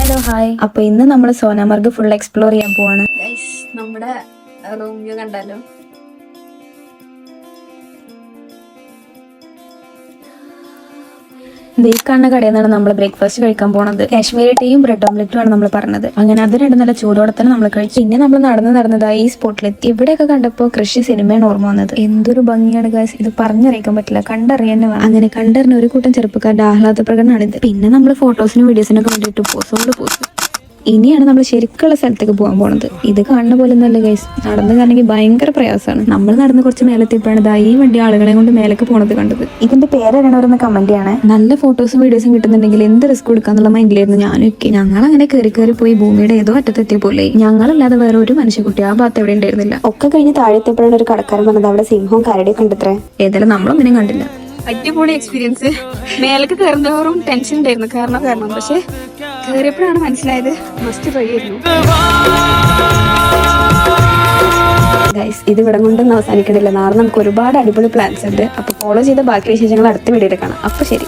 Hello hi. അപ്പൊ ഇന്ന് നമ്മൾ സോനാമാർഗ് ഫുൾ എക്സ്പ്ലോർ ചെയ്യാൻ പോവാണ്. നമ്മുടെ റൂം വ്യൂ കണ്ടാലോ? ഈ കാണുന്ന കടയിൽ നിന്നാണ് നമ്മൾ ബ്രേക്ക്ഫാസ്റ്റ് കഴിക്കാൻ പോണത്. കാശ്മീരി ടീയും ബ്രെഡ് ഓംലെറ്റും ആണ് നമ്മൾ പറഞ്ഞത്. അങ്ങനെ അത് രണ്ടും നല്ല ചൂടോടെ തന്നെ നമ്മൾ കഴിച്ചു. പിന്നെ നമ്മൾ നടന്നതായി ഈ സ്പോട്ടിലെത്തി. ഇവിടെയൊക്കെ കണ്ടപ്പോൾ കൃഷി സിനിമയാണ് ഓർമ്മ വന്നത്. എന്തൊരു ഭംഗിയാണ് ഗൈസ്, ഇത് പറഞ്ഞറിയിക്കാൻ പറ്റില്ല, കണ്ടറിയാൻ വേണം. അങ്ങനെ കണ്ടറിഞ്ഞ ഒരു കൂട്ടം ചെറുപ്പക്കാരുടെ ആഹ്ലാദ പ്രകടനമാണിത്. പിന്നെ നമ്മൾ ഫോട്ടോസിനും വീഡിയോസിനൊക്കെ വേണ്ടിയിട്ട് പോസ്. ഇനിയാണ് നമ്മൾ ശരിക്കുള്ള സ്ഥലത്തേക്ക് പോകാൻ പോണത്. ഇത് കാണുന്ന പോലെ നല്ല ഗൈസ്, നടന്നു കാണെങ്കിൽ ഭയങ്കര പ്രയാസമാണ്. നമ്മൾ നടന്ന് കുറച്ച് മേലെത്തിയപ്പോഴാണ് ഈ വണ്ടി ആളുകളെ കൊണ്ട് മേലേക്ക് പോണത് കണ്ടത്. ഇതിന്റെ പേരറിയണവരെന്ന് കമന്റ് ചെയ്യണേ. നല്ല ഫോട്ടോസും വീഡിയോസും കിട്ടുന്നുണ്ടെങ്കിൽ എന്ത് റിസ്ക് എടുക്കാന്നുള്ള മൈൻഡിലായിരുന്നു ഞാനൊക്കെ. ഞങ്ങൾ അങ്ങനെ കയറി പോയി ഭൂമിയുടെ ഏതോ അറ്റത്തെത്തിയ പോലെ. ഞങ്ങളല്ലാതെ വേറെ ഒരു മനുഷ്യക്കുട്ടി ആ ഭാഗത്ത് എവിടെ ഉണ്ടായിരുന്നില്ല. ഒക്കെ കഴിഞ്ഞ് താഴെത്തിയപ്പോഴാണ് ഒരു കടക്കാരൻ പറഞ്ഞത് അവിടെ സിംഹവും കരടിയും കണ്ടത്രേ. ഏതായാലും നമ്മളൊന്നിനും കണ്ടില്ല. അടിപൊളി എക്സ്പീരിയൻസ്. മേലേക്ക് കയറുന്നവരും ടെൻഷൻ ഉണ്ടായിരുന്നു കാരണം പക്ഷെ കയറിയപ്പോഴാണ് മനസ്സിലായത് മസ്റ്റ് ട്രൈ ആയിരുന്നു. ഗൈസ്, ഇത് ഇവിടെ കൊണ്ടൊന്നും അവസാനിക്കണില്ല. നാളെ നമുക്ക് ഒരുപാട് അടിപൊളി പ്ലാൻസ് ഉണ്ട്. അപ്പൊ ഫോളോ ചെയ്ത ബാക്കി വിശേഷങ്ങൾ അടുത്ത വീഡിയോയിൽ കാണാം. അപ്പൊ ശരി.